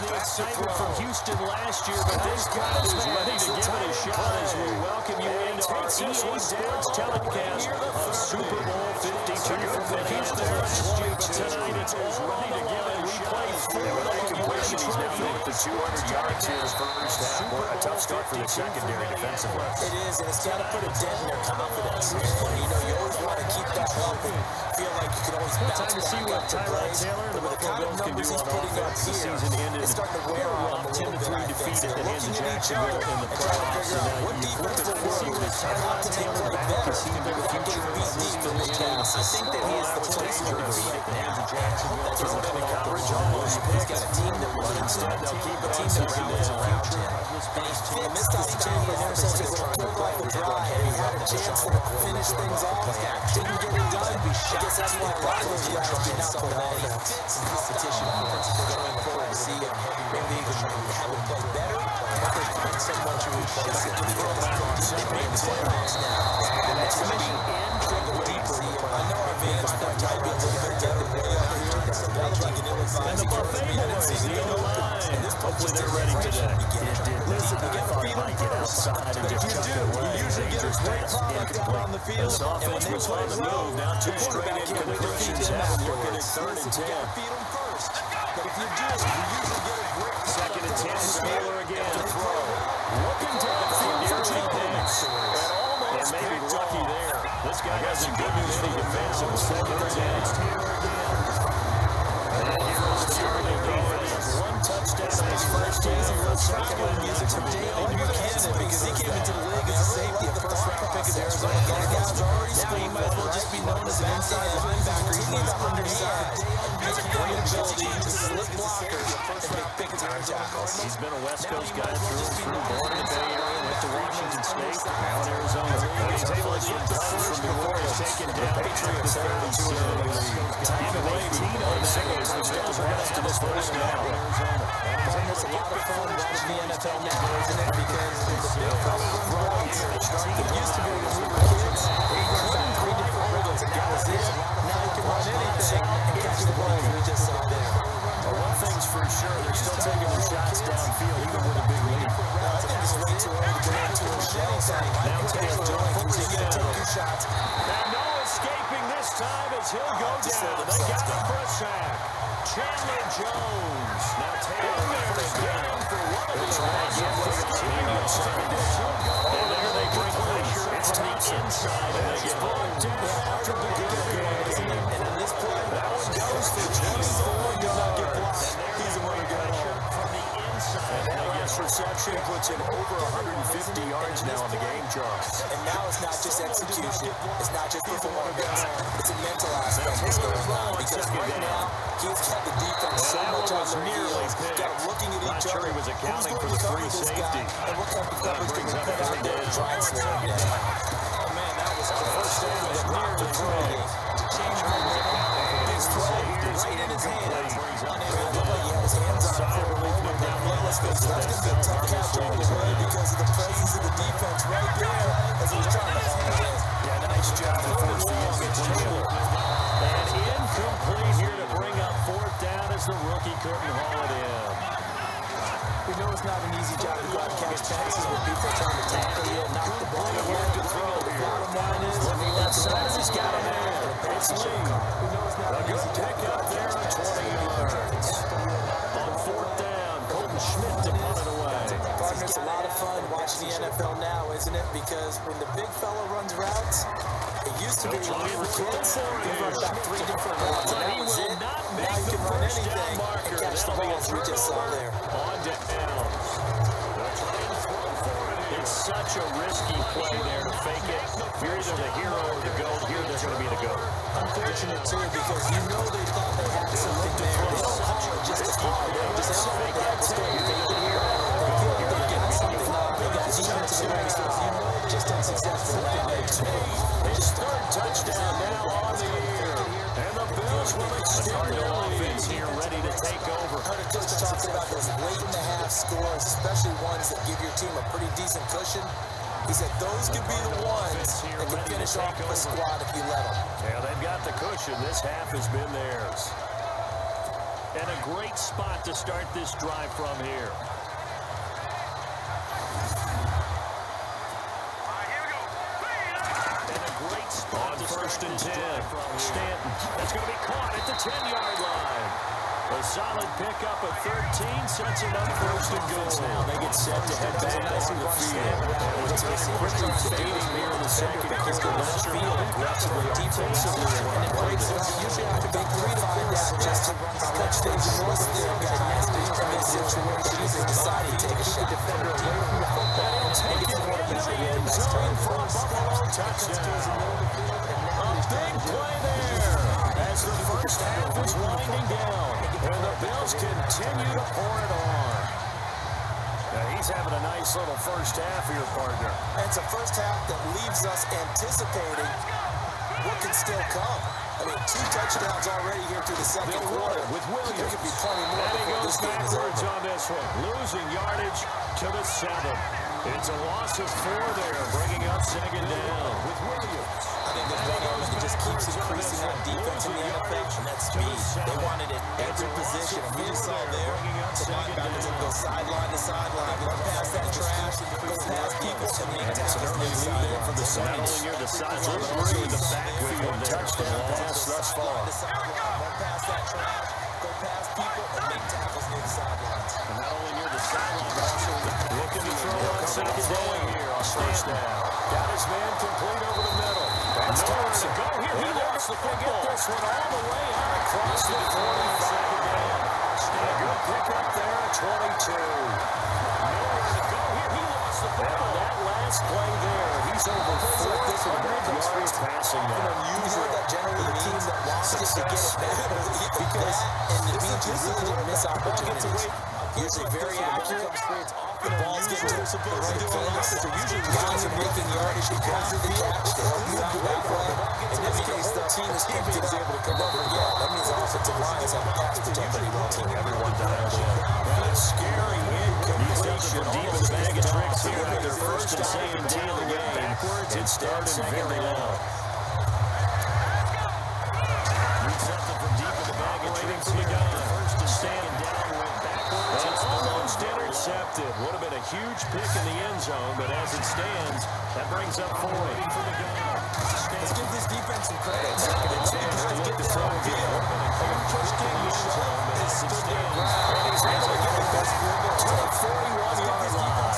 the excitement from Houston last year, but this crowd is ready to give it a shot as we welcome you into our EA Sports telecast of Super Bowl 52 from the Houston last year. But tonight it's all ready to give it a shot. He's now going for 200 yards here in his first half. A tough start for the secondary defensively. It is, and it's got to put a dent in their confidence. And, you know, you always want to keep that up and feel like you can always bounce time to see what Tyrod Taylor and the Buffalo Bills can do on offense. The season ended it's starting to wear on them a little bit. 10-3 defeat at the hands of Jacksonville in the playoffs. And now you flip it to see what Tyrod Taylor back is he the future of this Bills team. I think that he is the place to be right now. Jacksonville thrown into coverage almost. He's got a team that runs instead. They'll keep a team that rallies around him. And he missed opportunity and intercepted a third rifle drive. He had a chance to finish things off. Didn't get it done. I guess that's why a lot of those guys did not put on offense. Competition going forward to see if maybe they can have it play better. But they find someone to replace it. They've made the playoffs now. And that's going to be trickle deeper. I know our fans might be a little bit better way over here. And the Buffet boys, the O-line. Hopefully they're ready today. Listen, I thought he might get outside and just chuck it away. You usually get a great product out on the field. This offense was on the move. Now two straight incompletions. Have him looking at 3rd and 10. But if you do, you usually get a great 2nd and 10. Taylor again to throw. looking to the field. Nearly picks. And maybe lucky there. This guy has a good news for defensive. 2nd and 10. One touchdown in his first half. Second music from Dalen Buchanan because he came into the league as a safety, a first-round pick of the Arizona Cardinals. Now he might as well just be known as an inside linebacker. He's undersized. He has a great ability to slip blockers and make big time tackles. He's been a West Coast guy through and through. Born in the Bay Area, went to Washington State, now in Arizona. He's able to get done from New Orleans, taken down Patriots 3rd and 2 in the league. Time of 18 on seconds. The Bills are best to this first down. It's a lot of fun watching the NFL now, isn't it? Because the big fella runs routes. It used to be when we were kids, he runs back 3 different routes, and that was it. Now he can run anything and catch the ball, as we just saw there. Well, one thing's for sure, they're still taking their shots downfield, even with a big lead. I think it's way too early to get into a shell sign. Now Taylor continue to take your shots. And no escaping this time as he'll go down. They got him for a sack. Chandler Jones. Now Taylor there again for one of these runs. And there they bring pressure from the inside. And they get brought down after the good game. And in this play, That one goes for 24 yards. he's a winner Pressure from the inside. And this reception puts him over 150 yards now on the game, Charles. And now it's not just execution. It's not just performance. It's a mental aspect that's going on. Because right now, he's got the defense so much on their heels. Got them looking at each other. He was accounting for Who's the going to free cover this guy? safety. And what type of coverage can we put out there and try and slow him down? Oh, man, that was the first down that knocked the throw to change the big throw right in his hands. Looked like he had his hands on it for a moment. That's going to be a tough catch all the way because of the presence of the defense right there as he was trying to haul it in. Yeah, nice job to force the incompletion. And incomplete here to bring up 4th down as the rookie couldn't haul it in. We know it's not an easy job to go out and catch passes when people are trying to tackle you and knock the ball away. The bottom line is, that side has got him there. It's Lee. We know it's not A an good easy job. pick up there on 20 yards. On 4th down, Colton Schmidt to punt it away. Partner, it's a lot of fun watching the NFL now, isn't it? Because when the big fella runs routes, it used to be when we were kids, we run about 3 different routes, and that was it. Now you can run anything and catch the ball, as we just saw there. On down. It's such a risky play there to fake it. You're either the hero or the GOAT. Here they're going to be the GOAT. Unfortunate, too, because you know they thought they had something there. They don't call it just to call it. They just say, oh, let's go. You fake it here. They feel like they got something up. They got defensive breakthroughs. You know it's just unsuccessful. His 3rd touchdown now on the year. And the Bills will extend their offense here, ready to take over. Hunter just talked about those late-in-the-half scores, especially ones that give your team a pretty decent cushion. He said those could be the ones that can finish off a squad if you let them. Yeah, they've got the cushion. This half has been theirs. And a great spot to start this drive from here. On 1st and 10, Stanton. That's going to be caught at the 10-yard line. A solid pickup of 13 sets him up 1st and goal. Now they get set to head back on the field. It's quickly fading here in the second quarter. Let's field aggressively, defensively, and it breaks it up. Usually have to make 3 to 5 down just to touch things north there. Got nasty from this situation. He's decided to take a shot. Defender away from the football. And gets the quarterback to win. Next time for a Buffalo touchdown. Big play there as the first half is winding down, and the Bills continue to pour it on. Now he's having a nice little first half here, partner. And it's a first half that leaves us anticipating what can still come. I mean, 2 touchdowns already here through the second quarter. With Williams. There could be plenty more And he before goes this game is backwards over. on this one, losing yardage to the 7. It's a loss of 4 there, bringing up 2nd down with Williams. I think there's one element that just keeps increasing on defense in the NFL, and that's speed. They want it at every position. And we just saw there, the linebackers that go sideline to sideline, go past that trash, go past people, and make tackles on the sideline. For the Not only near the sideline, but also in the backfield there. Touchdown pass thus far. Go past that trash, go past people, and make tackles near the sidelines. And not only near the sideline, but also looking to throw on 2nd down here on 1st down. Got his man complete over the middle. That's Nowhere to Thompson. go here. He lost the football. Get this one all the way out across the 45. A good pickup there at 22. Nowhere to go here. He lost the football. That last play there, he's over 400 yards passing now. You heard that generally the team that wants it to get it back. Because, and it means you really didn't miss opportunities. Usually very accurate. The ball's getting to the right place. Guys are making yardage after the catch. They help you out that way. In this case, the team is picked it up. But yeah, that means the offensive line is on the pass protection. Everyone dialed in. And a scary incompletion. Deep in the bag of tricks here after 1st and 2nd down of the game. It started very low. Something from deep in the bag of tricks here after 1st and 2nd down went backwards. It's almost intercepted. Would have been a huge pick in the end zone, but as it stands, that brings up 4. Let's give this defense some credit. Get the front field. Just in the end zone, but as it stands, and he's able to get it back to the 41-yard line.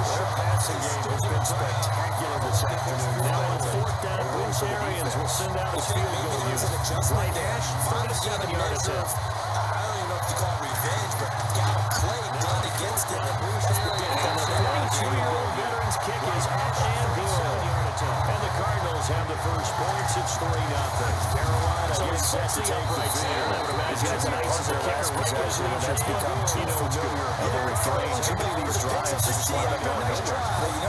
Their passing game has been spectacular this afternoon. Now on 4th down, Bruce Arians will send out his field goal unit. Right dash, 37-yard attempt. I don't even know if you call it revenge, but got a play done against it. That's the And the 42-year-old veteran's kick is at and good. And the Cardinals have the first points. It's 3-0. Carolina gets set to take the field. I would imagine that's nice as their last possession, and that's become too familiar of a refrain. Too many of these drives just slide up on nowhere.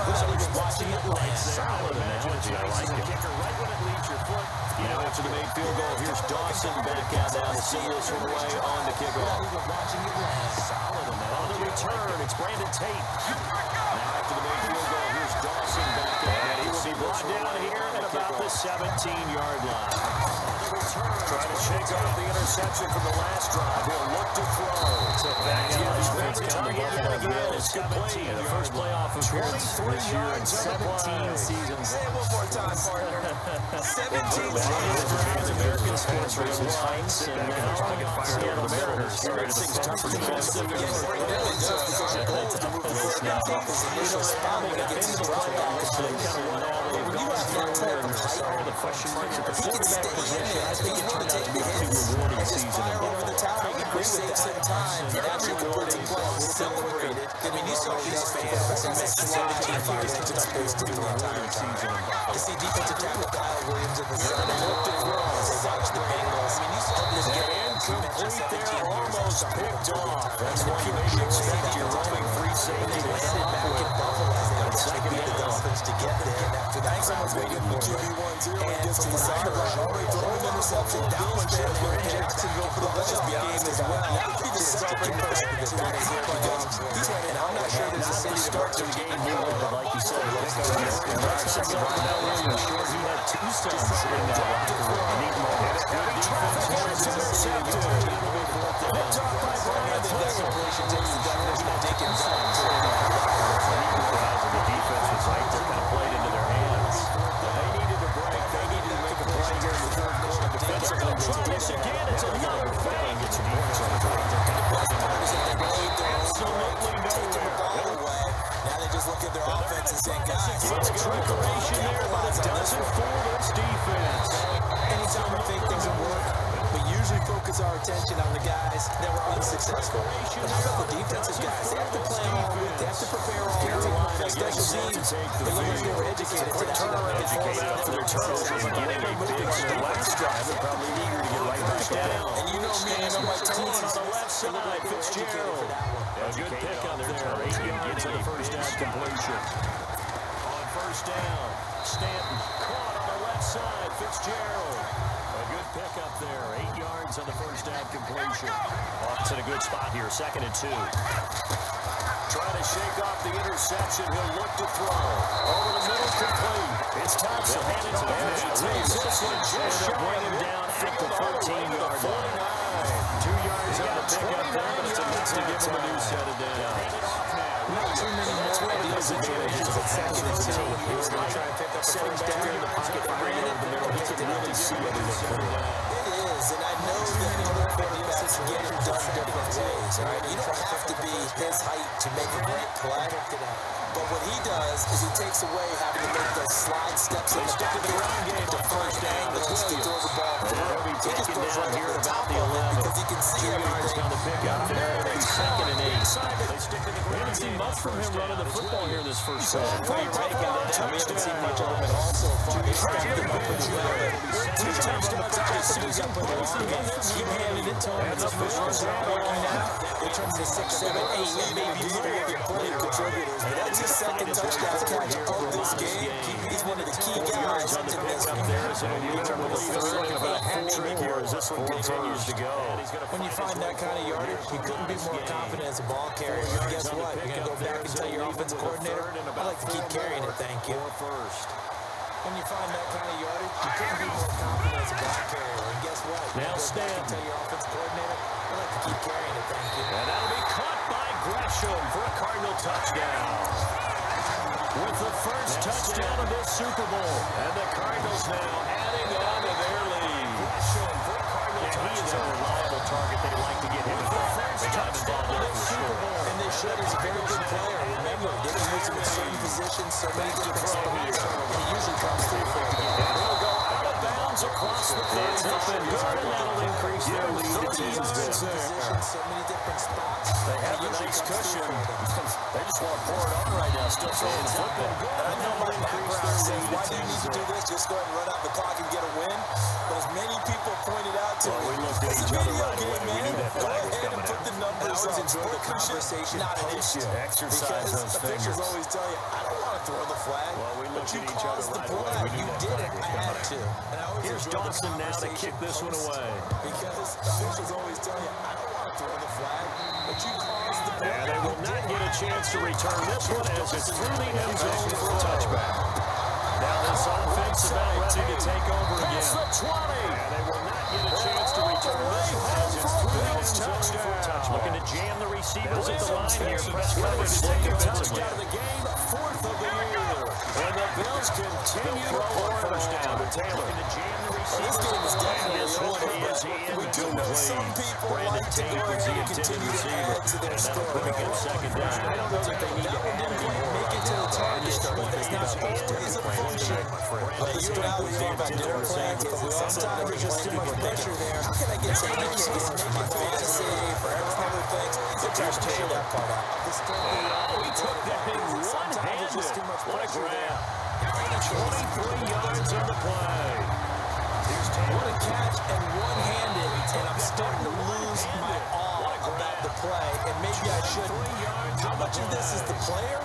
This is watching it lights. Solid analogy. I like it. Kicker right when it leaves your foot. You know, after the made field goal, here's Dawson back out down to see this one away on the kickoff. Solid analogy. On the return, it's Brandon Tate. Now after the made field goal, here's Dawson back out. And he will be brought down here at about the 17-yard line. Trying to shake off the interception from the last drive. He'll look to throw. So back out his defense coming in again. It's complete. The first playoff appearance this year in 17 seasons. Say it one more time, partner. 17 seasons. American sports races fights, and now Seattle Mariners started to start to defensive. Initial spot when it gets to the drop back. When you have that type of height, the question marks at the he can stay in there. I think it's going to take the hits. rewarding And just season. fire over the top. I agree with that. Save some time. And actually complete some plays. Celebrated. I mean, you saw these fans and that 17 years into the space to the entire season. To see defensive tackle Kyle Williams in the sun and look to throw as they watch the Bengals. I mean, you saw this game. Complete there, almost picked off. That's what you maybe expect your roaming free safety to head back off in Buffalo as they with. try to beat the Dolphins to get there. And after that, someone's waiting for it. And gets to the sideline, already throwing an interception. That one should have been Jacksonville for the Let's be honest as well. That would be the second person that got his hit because he's had, and I'm not sure there's a city start to the game. But like you said, second round, he had 2 sons in that locker room. defense was right there, kind of played into their hands. They needed to break. They needed to make a play here in the third quarter. Defensively, they're going to try this again. It's another fake. It's a defense on the break. Absolutely nowhere. Now they just look at their offense and say, guys, it's good preparation there, but it doesn't fool this defense. Anytime we think things will work, we usually focus our attention on the guys that were unsuccessful. But how about the defensive guys? They have to play all week. They have to prepare all week. Special teams, they look like they were educated to that. After their turnovers and getting a big start. Last drive, they're probably eager to get right back down. And you know me, I know my team. On the left side, Fitzgerald. A good pick up there. 8 yards on the first down completion. On first down, Stanton caught on the left side. Fitzgerald. A good pick up there. 8 yards on the first down completion. Offense in a good spot here. 2nd and 2. Trying to shake off the interception. He'll look to throw. Over the middle, complete. It's Thompson. Hand it off. Leaves this one just bring him down at the 14-yard line. 2 yards on the pickup there, but it's enough to give him a new set of downs. Not too many more of these advantages at 2nd and 2. He was going to try and pick up a first down in the pocket, bring it over the middle. He could really see what he was putting down. It is, and I know that other quarterbacks get it done different ways. All right? You don't have to be his height to make a great play. But what he does is he takes away having to make those slide steps in the pocket to find angles to throw the ball through. He just goes right here to the top of it because he can see everything. On the pickup there, it'll be 2nd and 8. We haven't seen much from him running the football here in this first half. We haven't seen much of him at all so far. He's stepped him up pretty well. 2 touchdowns as soon as he got put in the game. Keep handing it to him. It's his first round right now. It turns to 6, 7, 8, maybe more important contributors. But that's his 2nd touchdown catch of this game. He's one of the key guys to this game. This one continues to go. When you find that kind of yardage, you couldn't be more confident as a ball carrier. And guess what? You're going to go back and tell your offensive coordinator, I'd like to keep carrying it, thank you. When you find that kind of yardage, you couldn't be more confident as a ball carrier. And guess what? Now Stanton. Tell your offensive coordinator, I'd like to keep carrying it, thank you. And that'll be caught by Gresham for a Cardinal touchdown. With the first touchdown of this Super Bowl. And the Cardinals now adding on to their lead. Gresham for a Cardinal touchdown. He is a reliable target. They'd like to get him involved. They got him involved in this Super Bowl. And they showed he's a very good player. Remember, they didn't use him in certain positions, so many different spots. And he usually comes through for them. They'll go out of bounds across the field. Up and good, and that'll increase their lead to 10. So many different spots. They have a nice cushion. They just want to pour it on right now. Still throwing the football. And I know my background says, why do you need to do this? Just go ahead and run out the clock and get a win. But as many people pointed out to me, we looked at it's each a other video right game, away. We knew man. that Go flag was ahead and coming put out. the numbers up. Enjoy the conversation Not an issue. Exercise those Officials fingers. always tell you, I don't want to throw the flag. Well, we But looked you at each other caused the right away. play. We knew You that did flag it. was I coming had out. to. And I always Here's enjoy the Dawson now to kick this one away. Because officials always tell you, I don't want to throw the flag, but you caused the play. And they will not get a chance to return this one as it's through the end zone for a touchback. Now this offense about ready to take over again. And they will not get a chance to return this one as it's through the end zone for a touchback. Looking to jam the receivers at the line here. Press coverage to take defensively. Touchdown of the game, 4th of the year. And the Bills continue to pour first down to Taylor. Looking to jam the receivers. This game is definitely this one is incomplete. Some people Brandon like to go Tate was ahead the and intended continue to receiver. add to their And that'll story. bring him 2nd down. I don't know that they need to add anymore. Make it to the target, but that's not always a function. You and I were talking about different plans, but sometimes there's just too much pressure there. How can I get some make my fantasy, for other things? They're trying to figure that part out. He took that thing one-handed. What a grab. 23 yards on the play. What a catch and one-handed, and I'm starting to lose my awe about the play, and maybe I shouldn't. How much of this is the player?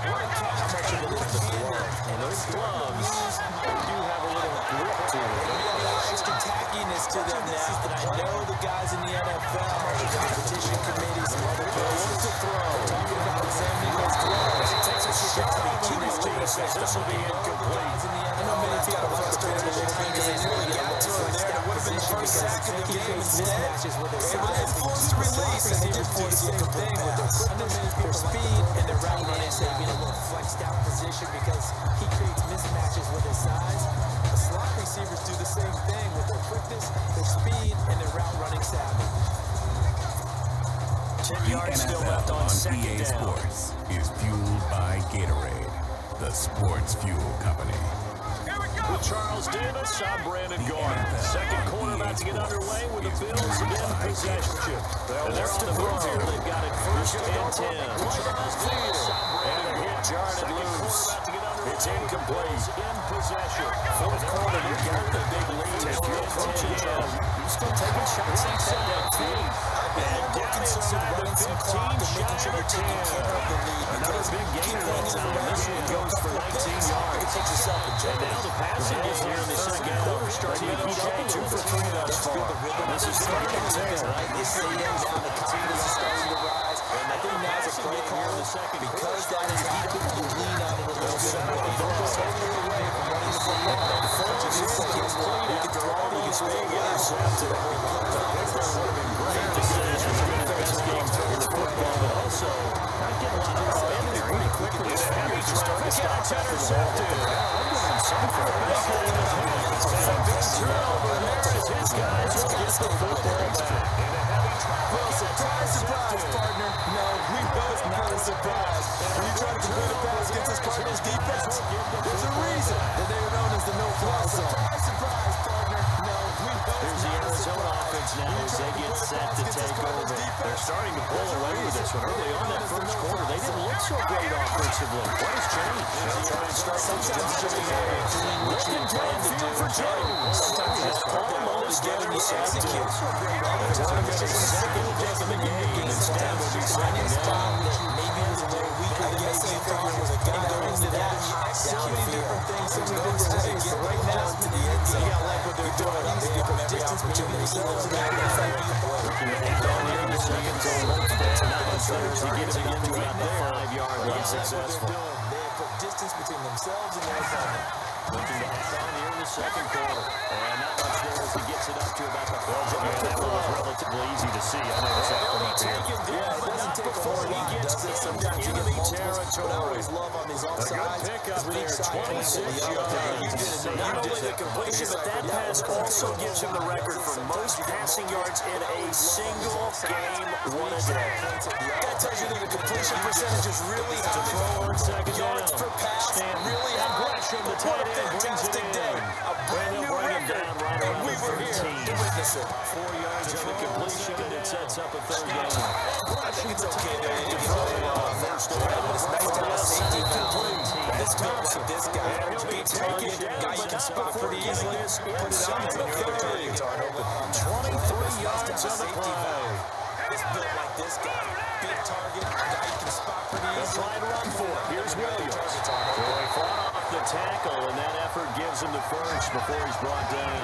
What a catch. How much of it is the glove? And those gloves do have a little grip to it. They have a little extra tackiness to them now that I know the guys in the NFL, the competition committee, some other places to throw. Talking about examining those gloves. It takes a shot to be keepers to the system. This will be incomplete. I know many people are frustrated with this because they nearly got to it there. It would have been the first sack of the game instead. It would force the release, and he did force the incomplete pass. Undermanage their speed and their route running. Being a little flexed out position because he creates mismatches with his size. The slot receivers do the same thing with their quickness, their speed, and their route running savvy. 10 yards still left on second EA down. Sports is fueled by Gatorade, the sports fuel company. With Charles Davis, I'm Brandon Gordon. Second quarter about to get underway with the Bills in possession. And they're on the move here. They've got it first and 10. Charles Davis, and a hit jarred loose. It's incomplete. In possession. Fourth quarter, you've got the big lead. If you're approaching trouble, you're still taking shots inside that team. And down inside the 15, shy of the 10. Another big gain in that time. This one goes for 19 yards. And now the passing is here in the second quarter, starting to heat up. 2 for 3 thus far. This is third and 10. You see him now, the confidence is starting to rise. And I think now's a great call because that is happening. You lean on it a little bit more. You don't go totally away from what he's saying. And 4 seconds, you can throw all these big intercepted. Great decision. The best game in the football, but also not getting a lot of spin there pretty quickly. It's a heavy traffic catch intercepted. Turnover there as his guys will get the football back. Well, surprise, surprise, partner. No, we know it's not a surprise. When you try to complete a pass against this Cardinals defense, there's a reason that they are known as the no-fly zone. Surprise, surprise, partner. No, we know Here's the Arizona offense now as they get set to take over. They're starting to pull away with this one. Early on that first quarter, they didn't look so great offensively. What has changed? They'll try and start sometimes just a looking downfield for Jones. It's almost getting executed. It's on the second pick of the game. Instead will be second down. maybe it was a little weaker than maybe you thought. It was a guy going to that high downfield. Different things that we've been today. So right now, to the end zone, you got to like what they're doing. They give them distance between themselves and that. Looking at down here in the second zone. To get it again to about the 5-yard line. Successful. They have put distance between themselves and their opponent. Looking to head down here in the second quarter. And not much there as he gets it up to about the 5. That one was relatively easy to see. I noticed that from up here. Yeah, it doesn't take a whole lot, does it? Sometimes you get multiples, but I always love on these offsides. Pick up there, 26 yards. Not only the completion, but that pass also gives him the record for most passing yards in a single game, one a day. That tells you that the completion percentage is really high. Yards per pass, really high. What a fantastic day. A brand new record. And we were here to witness it. 4 yards of the completion, and it sets up a third down. I think it's okay to first down. It's nice to have a safety valve. This Thompson, this guy, big target, guy you can spot pretty easily. Put it on and your other targets aren't open. 23 yards on the play. It's built like this guy. Big target, guy you can spot pretty easily. Try and run for it. Here's Williams. Boy, fought off the tackle, and that effort gives him the first before he's brought down.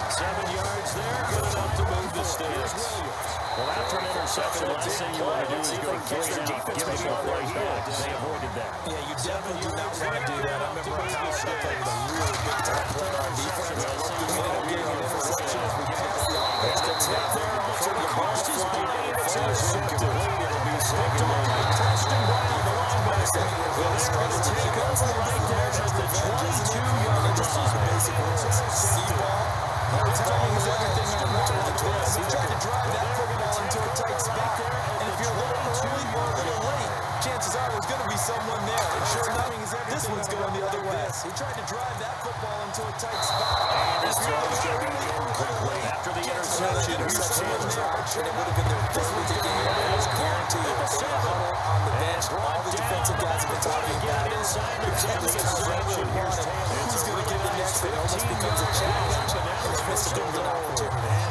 7 yards there, good enough to move the sticks. Well, after an interception, the last thing you want to do is go clean out, give it all right back. They avoided that. Yeah, you definitely do not want to do that. I remember on college, they played with a really big time player on defense. Ended up getting an interception. That's the tip there. Also, the ball's flying. Intercepted. It'll be second down. Preston Brown, the linebacker. Well, they're going to take over right there at the 22-yard line. Timing is everything on one like this. He tried to drive that football into a tight spot. And if you're a little early or a little late, chances are there's going to be someone there. And sure enough, this one's going the other way. He tried to drive that football into a tight spot. And this throws are incomplete. After the interception, and it would have been their third to game. It was guaranteed. They had a huddle on the bench. All the defensive guys have been talking about it. Who's going to get the next thing? It almost becomes a challenge.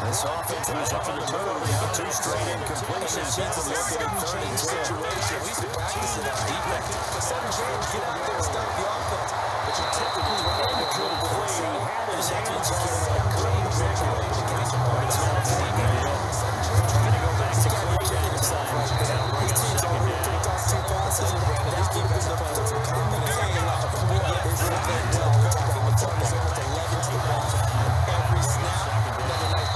This offense was up to the total. They got 2 straight incompletions. That's a looking situation. We used to practice it on defense. The 7 change, get out there and stop the offense. But you typically run into good play. And that's what you get like a clean regulation against the points. Trying to go back to clutch at the time. These teams already picked off 2 passes. He's keeping his opponents in common game. Yet this is a big well. It's almost 11 to 1. Every snap, another nice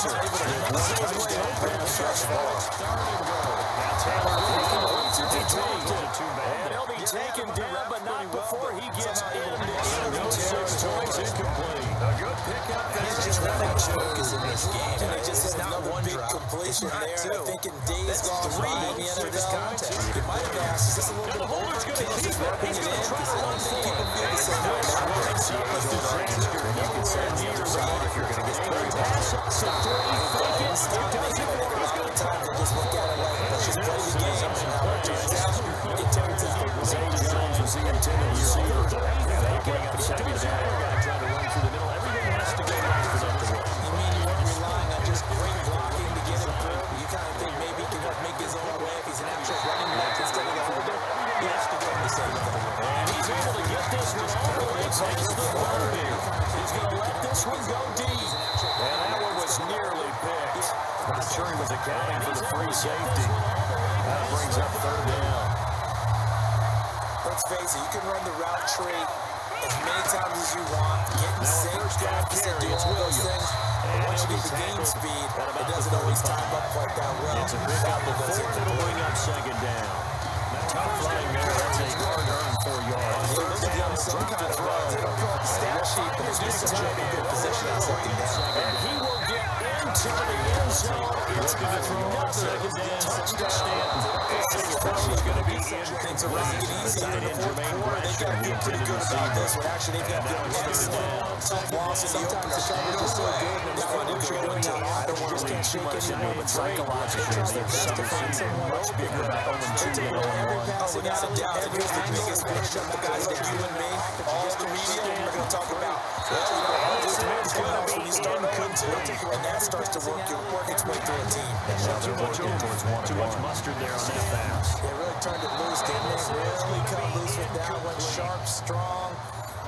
Caesar. And he'll be taken down, but not before he gets into those 6 points incomplete. A good pickup. He's just running focus in this game. And it just is not one big completion there. I think in days gone by in the NFL, it might have asked, is this a little bit of overkill? He's working it in because I don't think people feel the same way about it. You can say on the other side if you're going to get very pass. So he's going to time to just look at it like, let's just play the game. And how it turns out, it turns out. Zay Jones was the intended receiver. Getting up second down. Trying to run through the middle. Everything has to go right for them to win. You mean you weren't relying on just great blocking to get him through? You kind of think maybe he can make his own way if he's an actual running back instead of the holder? He has to go the same way. And he's able to get this one all the way past the 30. He's going to let this one go deep. And that one was nearly picked. Not sure he was accounting for the free safety. That brings up 3rd down. Let's face it, you can run the route tree as many times as you want, getting sync, practice, and do all those things. But once you get the game speed, it doesn't always time up quite that well. It's a big up before it'll bring up 2nd down. Tough running there. That's a hard-earned 4 yards. Those are young, some kind of runs. They don't call it stat sheet, but it's just such a good position on 2nd down. And he will get into the end zone. It's going to throw up 2nd down. Touchdown. He's going to be in. Things are making it easier in the 4th quarter. They got to feel pretty good about this one. Actually, they've got good ones. Tough loss in the opener. Coverage is so good. Now I know what you're doing. I don't want to lean too much into it, but psychologically, there's something so much bigger about 0-2 than 0-1. Without a doubt, and here's the biggest picture. The guys like you and me, all the media, we're going to talk about. This man's going to be starting to come to it, and that starts to work its way through a team. Too much mustard there on that pass. They really turned it loose, didn't they? Really cut loose with that one. Sharp, strong.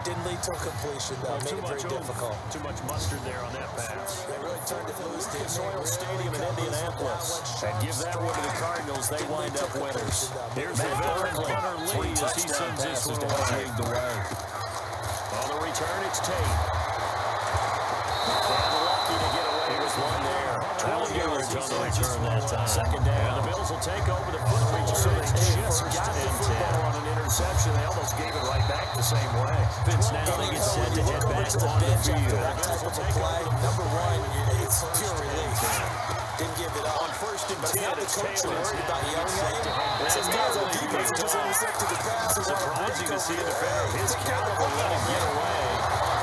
Didn't lead to a completion, though. Made it very difficult. Too much mustard there on that pass. They really turned it loose. Soil Stadium in Indianapolis. And give that one to the Cardinals. They wind up winners. Here's the veteran Hunter Lee as he sends this one to lead the way. On the return, it's Tate. And lucky to get away with one there. 12 yards on the return that time. 2nd down. And the Bills will take over the punt return. They just got the football on an interception. They almost gave it right back the same way. Vince now they get set to head back on the field. That type of a play, number one, it's pure relief. Didn't give it up. On 1st and 10, now the coach is worried about yelling at him. Says guys on defense just intercepted the pass. Surprising to see a defender of his caliber let him get away.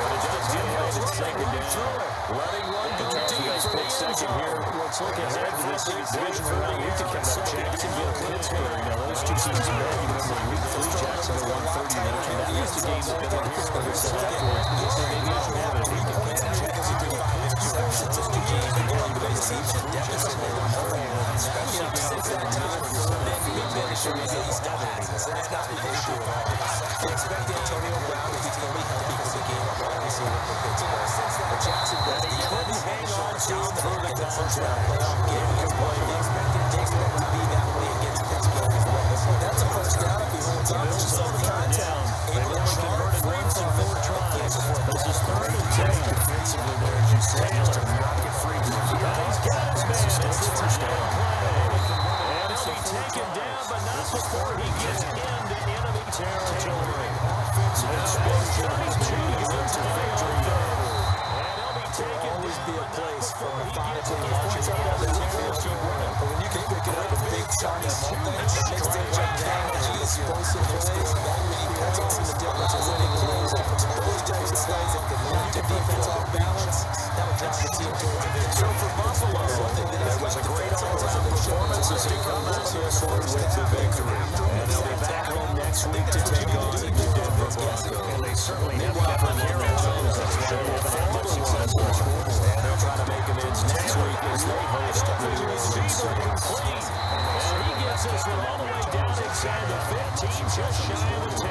But it just didn't help it 2nd down. Letting one go deep for the second here. Let's look ahead to this divisional round. We can catch up Jacksonville, Pittsburgh. Now those two teams are ready. Remember, week 3, Jacksonville 139. That was the game that Bill Pittsburgh said afterwards. So they don't have it. We can catch up Jacksonville. It's just two games. They're going to base deficit. Especially since that time. Then we finish him as he's done it. That's not the issue. They expect Antonio Brown to be totally healthy for the game. Obviously, with Pittsburgh. But Jacksonville, he couldn't hang on down through the contract playoff game. They expect to be that way against Pittsburgh as well. That's a first down if he holds on. Just saw the contact. They've only converted once in 4 tries. This is 3rd and 10. Defensively there, as you say, to knock it free. He's got his man. It's a touchdown play. And he'll be taken down, but not before he gets into enemy territory. Offensive explosion. 2 yards to victory. Always be a place for methodically marching up the field. But when you can pick it up in big chunks, it makes them jump down and explosive plays. That really makes the difference in winning plays. Those types of plays that can knock the defense off balance, that would drive the team towards a victory. So for Buffalo, that was a great all-around performance as they come out to the sword with the victory. And they'll be back home next week to take on the Denver Broncos. And they certainly have kept them on their toes. That's why they haven't had much success on the scoreboard. And they'll try to make amends next week as they host the New Orleans Saints. And he gets this one all the way down inside the 15, just shy of the 10.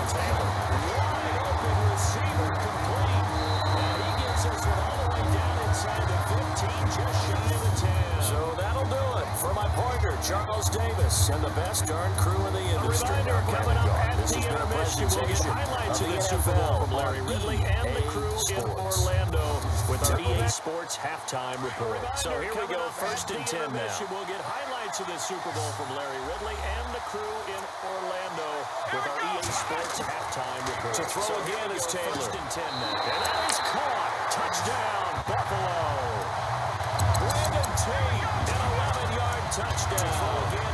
Taylor, wide open receiver, complete. And he gets this one all the way down inside the 15, just shy of the 10. So that'll do it for my partner, Charles Davis, and the best darn crew in the industry. A reminder, coming up at the intermission, we'll get highlights of the Super Bowl from Larry Ridley and the crew in Orlando with with our EA Sports halftime report. So here we go, 1st and 10 now. We'll get highlights of this Super Bowl from Larry Ridley and the crew in Orlando with our EA Sports halftime report. To throw again is Taylor. 1st and 10 now. And that is caught. Touchdown, Buffalo. Brandon Tate, an 11-yard touchdown.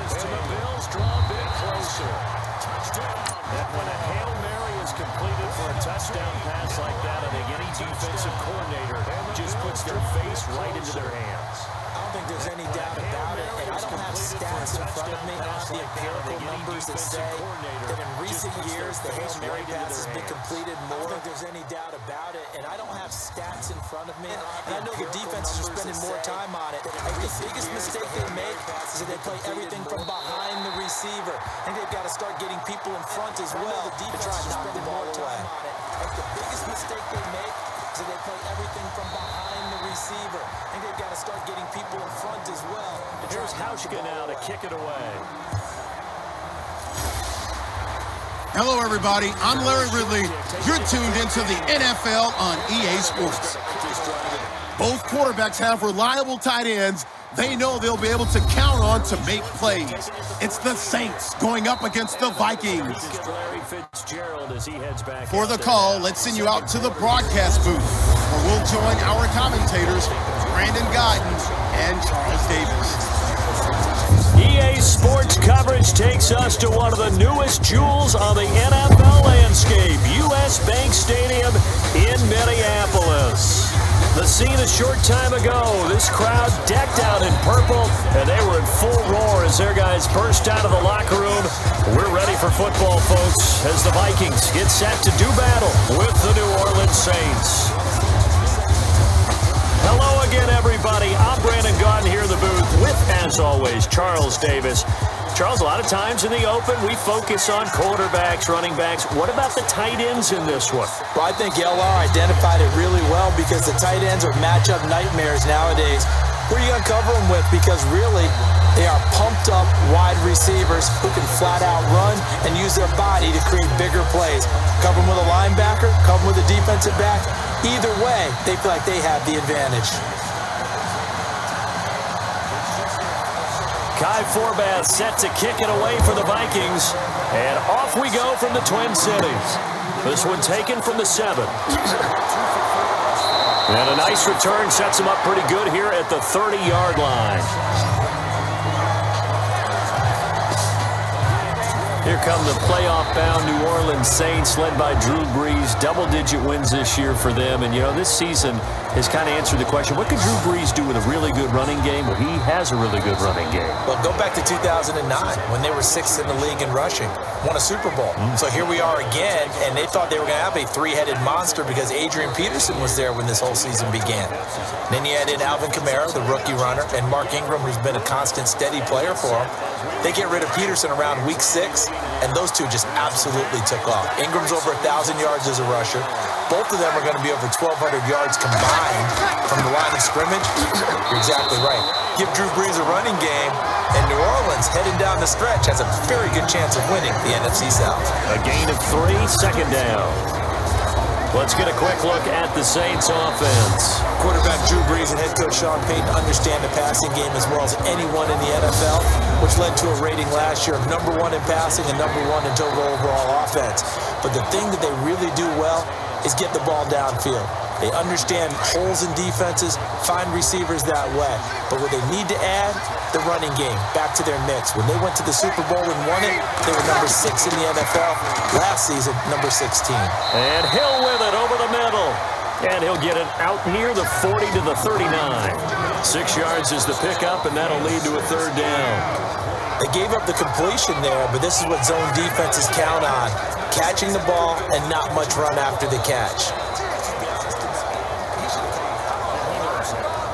And the Bills draw a bit closer. Touchdown. And when a Hail Mary is completed for a touchdown pass like that, I think any defensive coordinator just puts their face right into their hands. I don't think there's any doubt about it, and I don't have stats in front of me. I have the empirical numbers that say that in recent years the Hail Mary pass has been completed more. I don't think there's any doubt about it, and I don't have stats in front of me. And I know the defenses are spending more time on it. I think the biggest mistake they make is that they play everything from behind the receiver. I think they've got to start getting people in front as well to try and knock the ball away. I think the biggest mistake they make is that they play everything from behind the receiver. I think they've got to start getting people in front as well. Here's Hauschka now to kick it away. Hello, everybody. I'm Larry Ridley. You're tuned into the NFL on EA Sports. Both quarterbacks have reliable tight ends they know they'll be able to count on to make plays. It's the Saints going up against the Vikings. For the call, let's send you out to the broadcast booth, where we'll join our commentators, Brandon Guyton and Charles Davis. EA Sports coverage takes us to one of the newest jewels on the NFL landscape, US Bank Stadium in Minneapolis. The scene a short time ago, this crowd decked out in purple, and they were in full roar as their guys burst out of the locker room. We're ready for football, folks, as the Vikings get set to do battle with the New Orleans Saints. Hello again, everybody. I'm Brandon Guyton here in the booth with, as always, Charles Davis. Charles, a lot of times in the open, we focus on quarterbacks, running backs. What about the tight ends in this one? Well, I think LR identified it really well because the tight ends are matchup nightmares nowadays. Who are you going to cover them with? Because really, they are pumped up wide receivers who can flat out run and use their body to create bigger plays. Cover them with a linebacker, cover them with a defensive back. Either way, they feel like they have the advantage. Kai Forbath set to kick it away for the Vikings. And off we go from the Twin Cities. This one taken from the 7. And a nice return sets him up pretty good here at the 30-yard line. Here come the playoff-bound New Orleans Saints, led by Drew Brees. Double-digit wins this year for them. And, you know, this season has kind of answered the question, what could Drew Brees do with a really good running game? Well, he has a really good running game. Well, go back to 2009 when they were 6th in the league in rushing. Won a Super Bowl. So here we are again, and they thought they were going to have a three-headed monster because Adrian Peterson was there when this whole season began. Then you add in Alvin Kamara, the rookie runner, and Mark Ingram, who's been a constant, steady player for them. They get rid of Peterson around week 6, and those two just absolutely took off. Ingram's over 1,000 yards as a rusher. Both of them are going to be over 1,200 yards combined from the line of scrimmage. You're exactly right. Give Drew Brees a running game, and New Orleans, heading down the stretch, has a very good chance of winning the NFC South. A gain of 3, second down. Let's get a quick look at the Saints offense. Quarterback Drew Brees and head coach Sean Payton understand the passing game as well as anyone in the NFL, which led to a rating last year of #1 in passing and #1 in total overall offense. But the thing that they really do well is get the ball downfield. They understand holes in defenses, find receivers that way. But what they need to add, the running game, back to their mix. When they went to the Super Bowl and won it, they were #6 in the NFL. Last season, #16. And Hill with it over the middle. And he'll get it out near the 40 to the 39. 6 yards is the pickup, and that'll lead to a third down. They gave up the completion there, but this is what zone defenses count on. Catching the ball and not much run after the catch.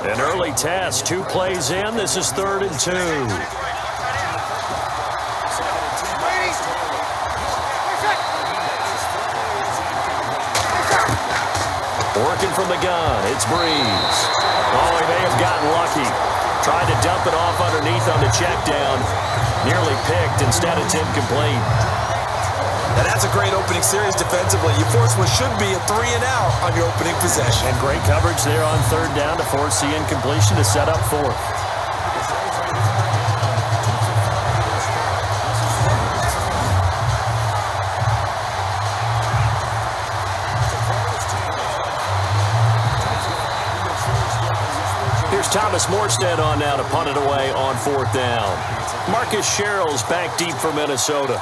An early test, 2 plays in. This is 3rd and 2. Working from the gun, it's Brees. Oh, he may have gotten lucky. Tried to dump it off underneath on the check down. Nearly picked, instead it's incomplete. Now that's a great opening series defensively. You force what should be a 3-and-out on your opening possession. And great coverage there on third down to force the incompletion to set up fourth. Here's Thomas Morstead on now to punt it away on fourth down. Marcus Sherrill's back deep for Minnesota.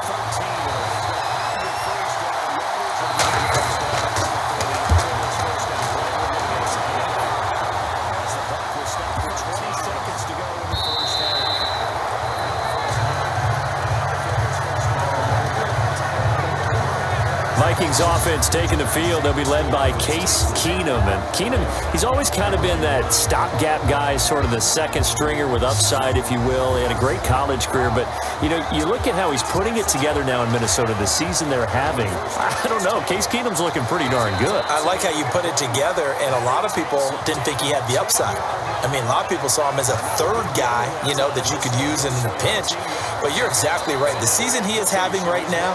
Vikings offense taking the field. They'll be led by Case Keenum. And Keenum, he's always kind of been that stopgap guy, sort of the second stringer with upside, if you will. He had a great college career. But, you know, you look at how he's putting it together now in Minnesota, the season they're having. I don't know. Case Keenum's looking pretty darn good. I like how you put it together, and a lot of people didn't think he had the upside. I mean, a lot of people saw him as a third guy, you know, that you could use in a pinch. But you're exactly right. The season he is having right now,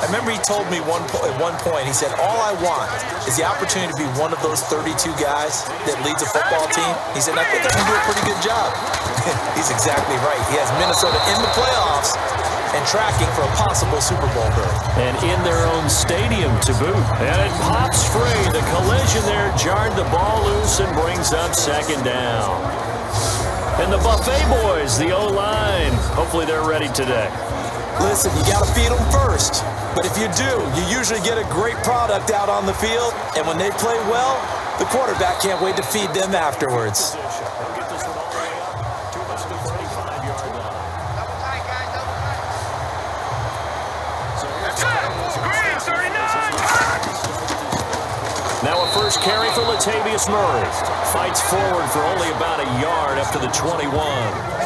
I remember he told me at one point, he said, all I want is the opportunity to be one of those 32 guys that leads a football team. He said, I think I can do a pretty good job. He's exactly right. He has Minnesota in the playoffs and tracking for a possible Super Bowl berth. And in their own stadium to boot. And it pops free. The collision there jarred the ball loose and brings up second down. And the Buffet boys, the O-line, hopefully they're ready today. Listen, you got to feed them first. But if you do, you usually get a great product out on the field. And when they play well, the quarterback can't wait to feed them afterwards. Now a first carry for Latavius Murray. Fights forward for only about a yard up to the 21.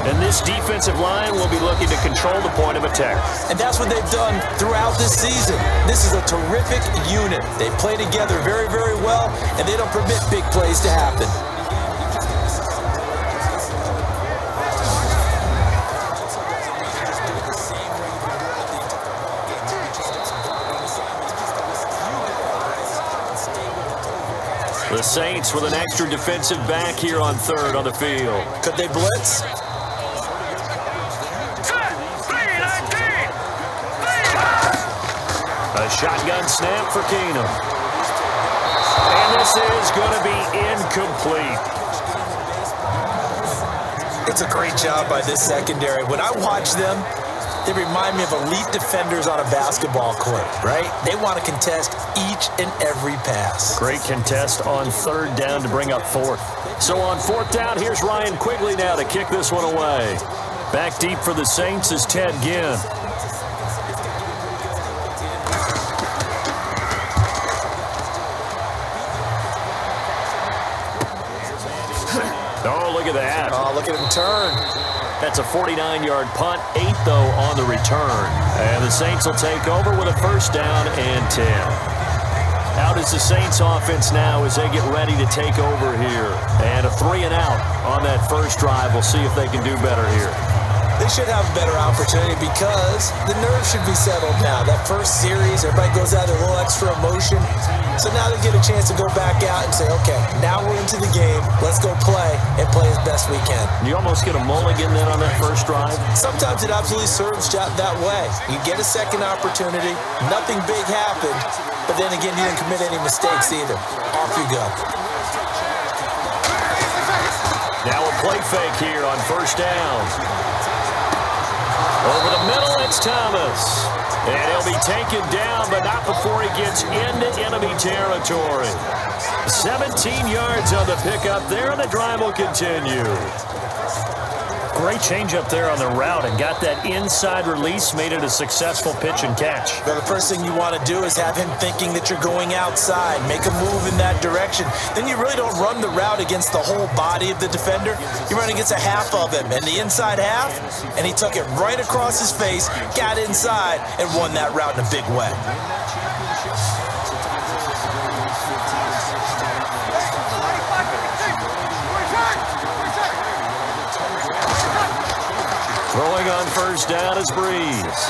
And this defensive line will be looking to control the point of attack. And that's what they've done throughout this season. This is a terrific unit. They play together very, very well, and they don't permit big plays to happen. The Saints with an extra defensive back here on third on the field. Could they blitz? A shotgun snap for Keenum. And this is going to be incomplete. It's a great job by this secondary. When I watch them, they remind me of elite defenders on a basketball court, right? They want to contest each and every pass. Great contest on third down to bring up fourth. So on fourth down, here's Ryan Quigley now to kick this one away. Back deep for the Saints is Ted Ginn. Oh, look at that. Oh, look at him turn. That's a 49-yard punt, 8 though on the return. And the Saints will take over with a first down and 10. Out is the Saints offense now as they get ready to take over here. And a 3-and-out on that first drive. We'll see if they can do better here. They should have a better opportunity because the nerves should be settled now. That first series, everybody goes out with a little extra emotion. So now they get a chance to go back out and say, okay, now we're into the game. Let's go play and play as best we can. You almost get a mulligan then on that first drive? Sometimes it absolutely serves that way. You get a second opportunity. Nothing big happened. But then again, you didn't commit any mistakes either. Off you go. Now a play fake here on first down. Over the middle, it's Thomas. And he'll be taken down, but not before he gets into enemy territory. 17 yards on the pickup there, and the drive will continue. Great change up there on the route and got that inside release, made it a successful pitch and catch. Well, the first thing you want to do is have him thinking that you're going outside, make a move in that direction. Then you really don't run the route against the whole body of the defender. You run against a half of him, and the inside half, and he took it right across his face, got inside, and won that route in a big way. Throwing throwing on first down is Breeze.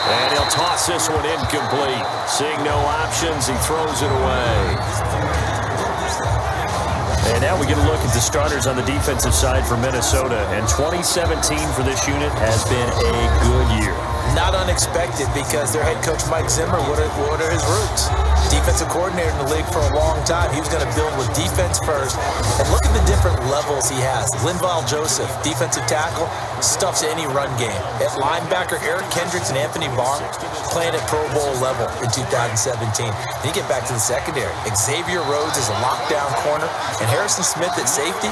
And he'll toss this one incomplete. Seeing no options, he throws it away. And now we get a look at the starters on the defensive side for Minnesota. And 2017 for this unit has been a good year. Not unexpected because their head coach, Mike Zimmer, what are his roots? Defensive coordinator in the league for a long time. He was going to build with defense first. And look at the different levels he has. Linval Joseph, defensive tackle, stuffs any run game. At linebacker, Eric Kendricks and Anthony Barr playing at Pro Bowl level in 2017. Then you get back to the secondary. Xavier Rhodes is a lockdown corner. And Harrison Smith at safety,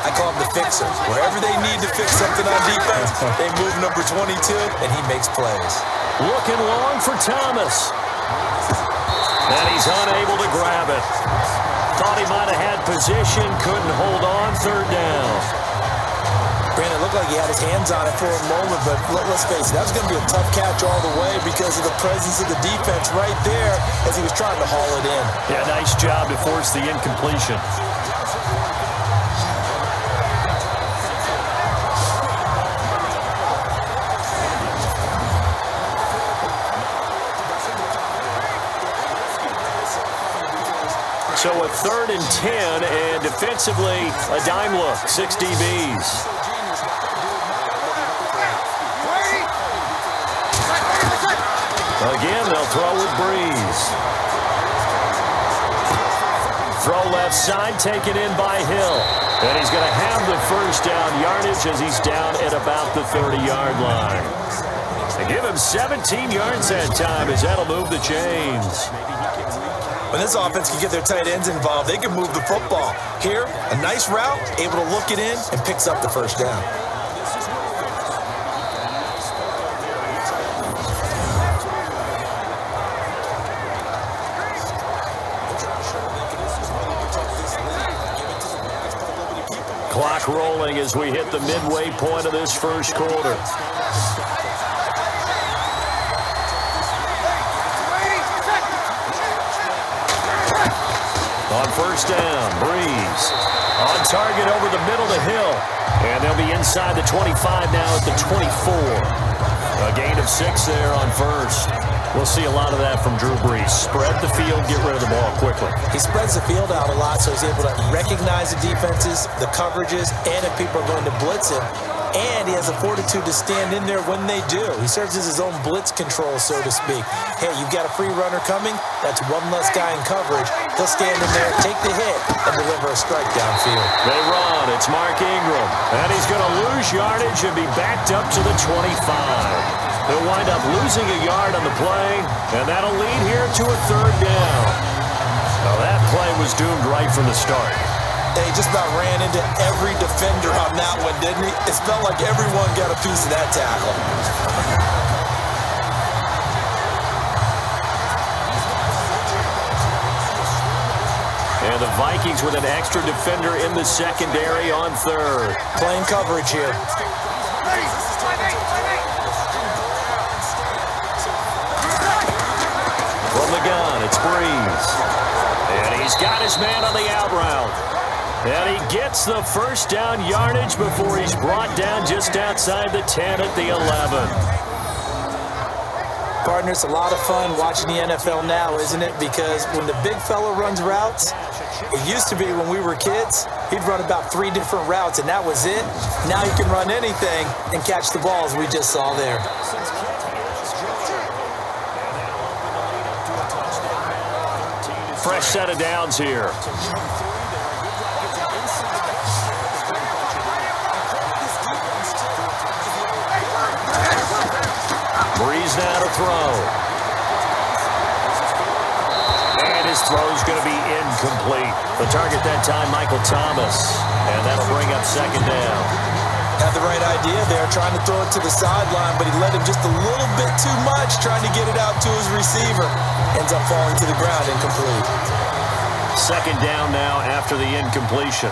I call him the fixer. Wherever they need to fix something on defense, they move number 22, and he makes plays. Looking long for Thomas. And he's unable to grab it. Thought he might have had position, couldn't hold on, third down. Brandon, it looked like he had his hands on it for a moment, but let's face it, that was going to be a tough catch all the way because of the presence of the defense right there as he was trying to haul it in. Yeah, nice job to force the incompletion. So a 3rd and 10, and defensively, a dime look, 6 DBs. Again, they'll throw with Breeze. Throw left side, taken in by Hill. And he's going to have the first down yardage as he's down at about the 30-yard line. They give him 17 yards that time as that'll move the chains. When this offense can get their tight ends involved, they can move the football. Here, a nice route, able to look it in, and picks up the first down. Clock rolling as we hit the midway point of this first quarter. On first down, Breeze. On target over the middle to Hill. And they'll be inside the 25 now at the 24. A gain of 6 there on first. We'll see a lot of that from Drew Brees. Spread the field, get rid of the ball quickly. He spreads the field out a lot, so he's able to recognize the defenses, the coverages, and if people are going to blitz him. And he has the fortitude to stand in there when they do. He serves as his own blitz control, so to speak. Hey, you've got a free runner coming. That's one less guy in coverage. He'll stand in there, take the hit, and deliver a strike downfield. They run. It's Mark Ingram. And he's going to lose yardage and be backed up to the 25. He'll wind up losing a yard on the play, and that'll lead here to a 3rd down. Now that play was doomed right from the start. He just about ran into every defender on that one, didn't he? It felt like everyone got a piece of that tackle. And the Vikings with an extra defender in the secondary on 3rd. Playing coverage here. From the gun, it's Breeze. And he's got his man on the out route. And he gets the first down yardage before he's brought down just outside the 10 at the 11. Partner, it's a lot of fun watching the NFL now, isn't it? Because when the big fella runs routes, it used to be when we were kids, he'd run about 3 different routes, and that was it. Now he can run anything and catch the balls we just saw there. Fresh set of downs here. Breeze now to throw. And his throw's going to be incomplete. The target that time, Michael Thomas. And that'll bring up 2nd down. Had the right idea there, trying to throw it to the sideline, but he let him just a little bit too much, trying to get it out to his receiver. Ends up falling to the ground, incomplete. 2nd down now after the incompletion.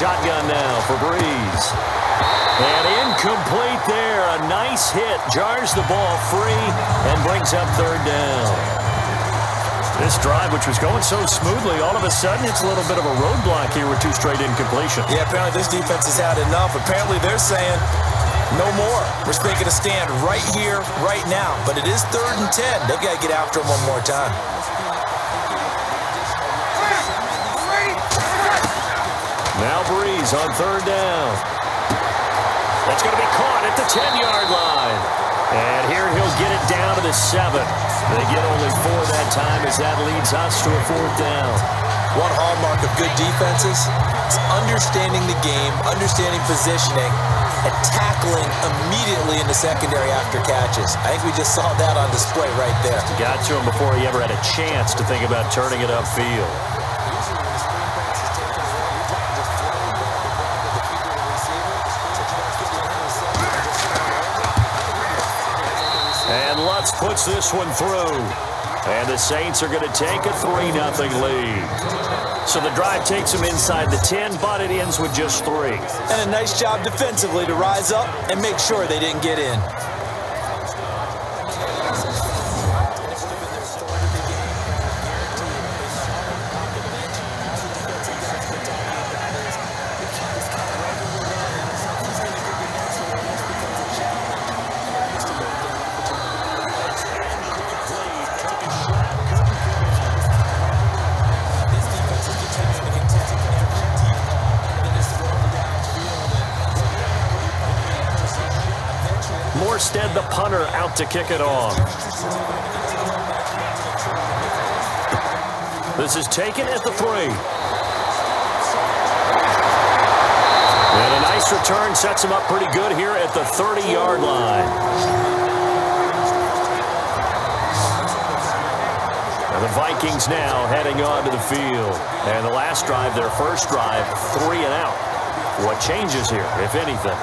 Shotgun now for Breeze. And Incomplete there. A nice hit. Jars the ball free and brings up third down. This drive, which was going so smoothly, all of a sudden it's a little bit of a roadblock here with 2 straight incompletions. Yeah, apparently this defense has had enough. Apparently they're saying no more. We're making a stand right here, right now. But it is 3rd and 10. They've got to get after him one more time. Now Breeze on 3rd down. That's going to be caught at the 10-yard line. And here he'll get it down to the 7. They get only 4 that time as that leads us to a 4th down. One hallmark of good defenses is understanding the game, understanding positioning, and tackling immediately in the secondary after catches. I think we just saw that on display right there. Got to him before he ever had a chance to think about turning it upfield. And Lutz puts this one through. And the Saints are going to take a 3-0 lead. So the drive takes them inside the 10, but it ends with just 3. And a nice job defensively to rise up and make sure they didn't get in. Morstead, the punter, out to kick it off. This is taken at the 3. And a nice return sets him up pretty good here at the 30-yard line. And the Vikings now heading on to the field. And the last drive, their first drive, 3 and out. What changes here, if anything?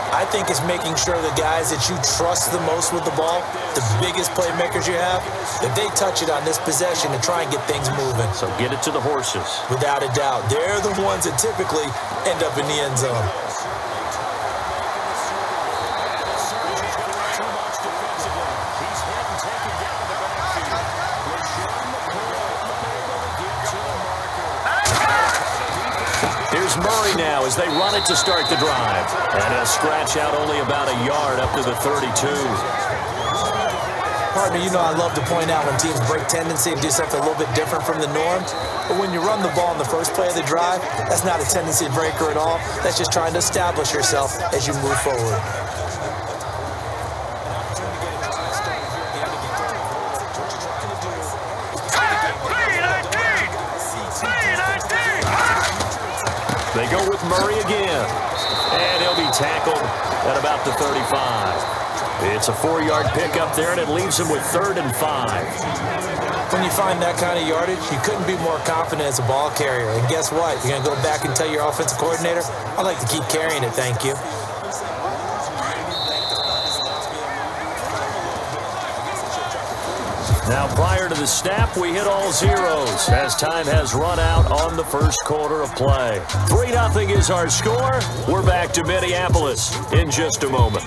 I think it's making sure the guys that you trust the most with the ball, the biggest playmakers you have, that they touch it on this possession and try and get things moving. So get it to the horses. Without a doubt. They're the ones that typically end up in the end zone. Murray now as they run it to start the drive. And he'll scratch out only about a yard up to the 32. Partner, you know I love to point out when teams break tendency and do something a little bit different from the norm. But when you run the ball in the first play of the drive, that's not a tendency breaker at all. That's just trying to establish yourself as you move forward. They go with Murray again. And he'll be tackled at about the 35. It's a 4-yard pickup there, and it leaves him with 3rd and 5. When you find that kind of yardage, you couldn't be more confident as a ball carrier. And guess what? You're going to go back and tell your offensive coordinator, I'd like to keep carrying it, thank you. Now, prior to the snap, we hit all zeros as time has run out on the first quarter of play. 3-0 is our score. We're back to Minneapolis in just a moment.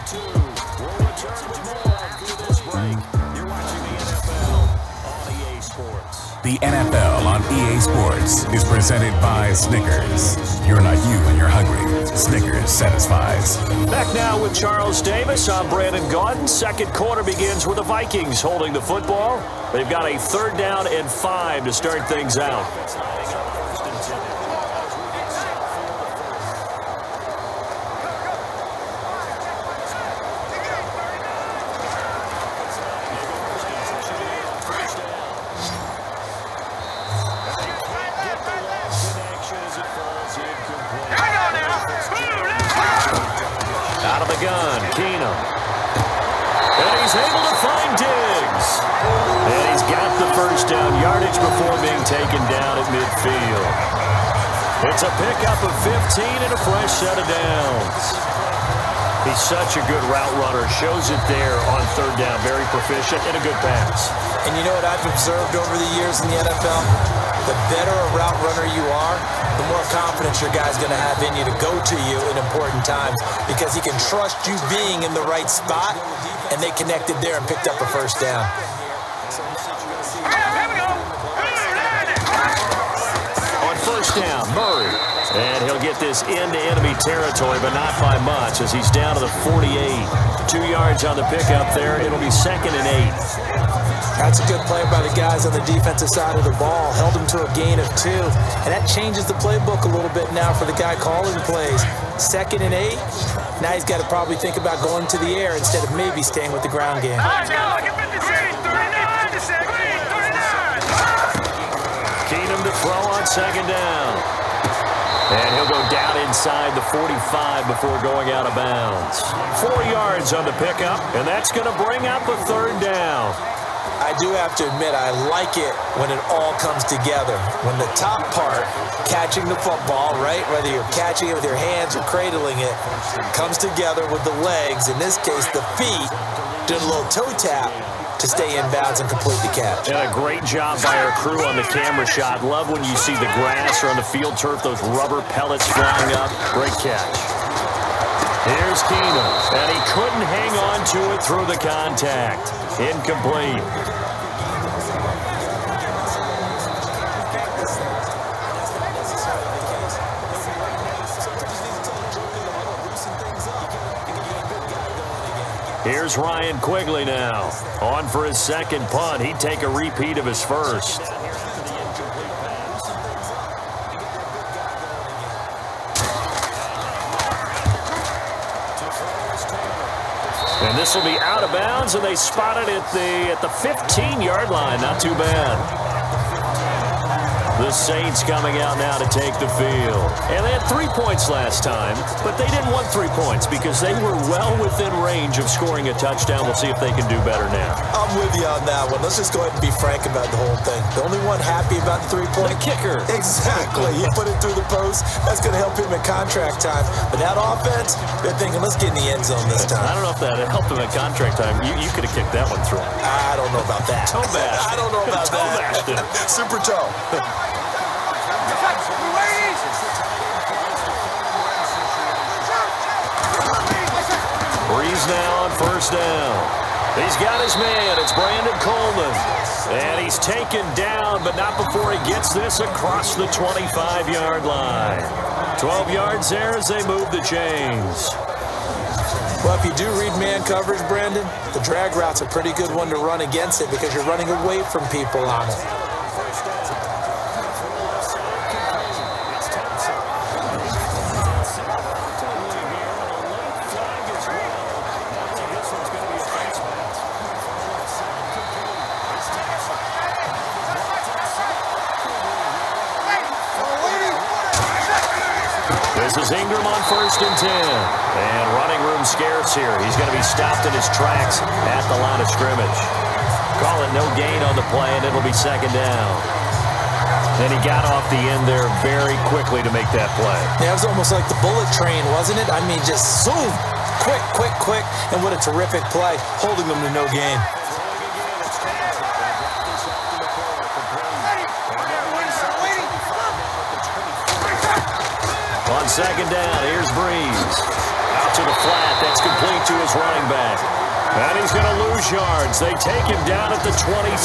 The NFL on EA Sports is presented by Snickers. You're not you when you're hungry. Snickers satisfies. Back now with Charles Davis. I'm Brandon Gaudin. Second quarter begins with the Vikings holding the football. They've got a 3rd down and 5 to start things out. Out of the gun, Keenum. And he's able to find Diggs. And he's got the first down yardage before being taken down at midfield. It's a pickup of 15 and a fresh set of downs. He's such a good route runner. Shows it there on 3rd down. Very proficient and a good pass. And you know what I've observed over the years in the NFL? The the better a route runner you are, the more confidence your guy's going to have in you to go to you in important times because he can trust you being in the right spot, and they connected there and picked up a first down. On first down, Murray. And he'll get this into enemy territory, but not by much as he's down to the 48. 2 yards on the pickup there. It'll be 2nd and 8. That's a good play by the guys on the defensive side of the ball. Held him to a gain of 2. And that changes the playbook a little bit now for the guy calling plays. 2nd and 8. Now he's got to probably think about going to the air instead of maybe staying with the ground game. Keenum to throw on 2nd down. And he'll go down inside the 45 before going out of bounds. 4 yards on the pickup, and that's going to bring up a 3rd down. I do have to admit, I like it when it all comes together. When the top part, catching the football, right, whether you're catching it with your hands or cradling it, comes together with the legs, in this case the feet, doing a little toe tap to stay in bounds and complete the catch. And a great job by our crew on the camera shot. Love when you see the grass or on the field turf, those rubber pellets flying up. Great catch. Here's Keenum, and he couldn't hang on to it through the contact. Incomplete. Here's Ryan Quigley now. On for his 2nd punt. He'd take a repeat of his first. And this will be out of bounds, and they spot it at the 15-yard line. Not too bad. The Saints coming out now to take the field. And they had 3 points last time, but they didn't want 3 points because they were well within range of scoring a touchdown. We'll see if they can do better now. I'm with you on that one. Let's just go ahead and be frank about the whole thing. The only one happy about the 3-point? The kicker. Exactly. He put it through the post. That's going to help him at contract time. But that offense, they're thinking, let's get in the end zone this time. I don't know if that helped him at contract time. You could have kicked that one through. I don't know about that. Toe bash. I don't know about toe that. Super toe. Breeze now on first down. He's got his man. It's Brandon Coleman. And he's taken down, but not before he gets this across the 25-yard line. 12 yards there as they move the chains. Well, if you do read man coverage, Brandon, the drag route's a pretty good one to run against it because you're running away from people on it. This is Ingram on 1st and 10. And running room scarce here. He's going to be stopped in his tracks at the line of scrimmage. Call it no gain on the play, and it'll be 2nd down. And he got off the end there very quickly to make that play. Yeah, it was almost like the bullet train, wasn't it? I mean, just zoom. Quick, quick, quick. And what a terrific play, holding them to no gain. On 2nd down, here's Breeze. Out to the flat. That's complete to his running back. And he's going to lose yards. They take him down at the 26.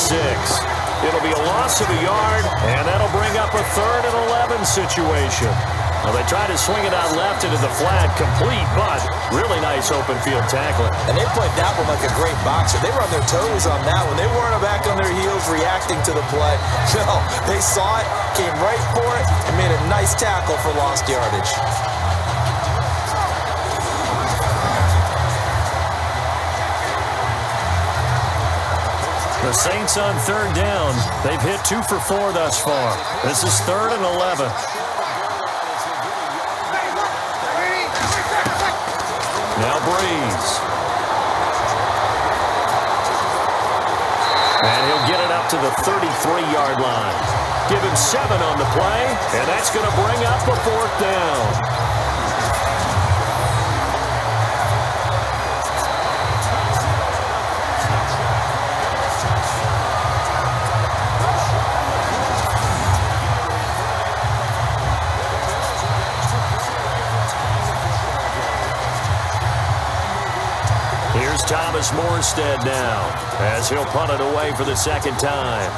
It'll be a loss of a yard, and that'll bring up a 3rd and 11 situation. Well, they tried to swing it out left into the flat, complete, but really nice open field tackling. And they played that one like a great boxer. They were on their toes on that one. They weren't back on their heels reacting to the play. No, they saw it, came right for it, and made a nice tackle for lost yardage. The Saints on 3rd down. They've hit 2 for 4 thus far. This is 3rd and 11. Now Breeze. And he'll get it up to the 33-yard line. Give him 7 on the play, and that's going to bring up a 4th down. Here's Thomas Morstead now as he'll punt it away for the second time.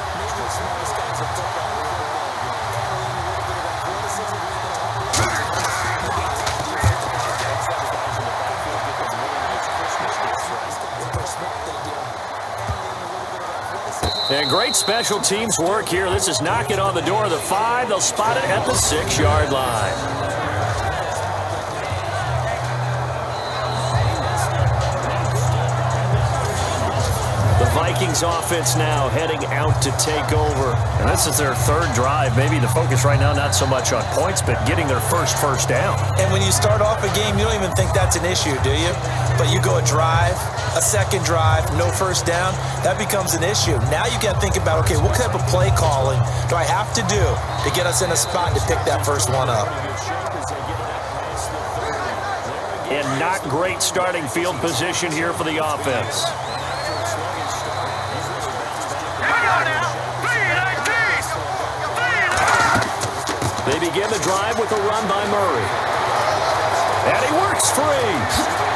And great special teams work here. This is knocking on the door of the 5. They'll spot it at the 6-yard line. Vikings offense now heading out to take over. And this is their third drive. Maybe the focus right now not so much on points, but getting their first down. And when you start off a game, you don't even think that's an issue, do you? But you go a drive, a second drive, no first down, that becomes an issue. Now you got to think about, okay, what type of play calling do I have to do to get us in a spot to pick that first one up? And not great starting field position here for the offense. They begin the drive with a run by Murray. And he works free.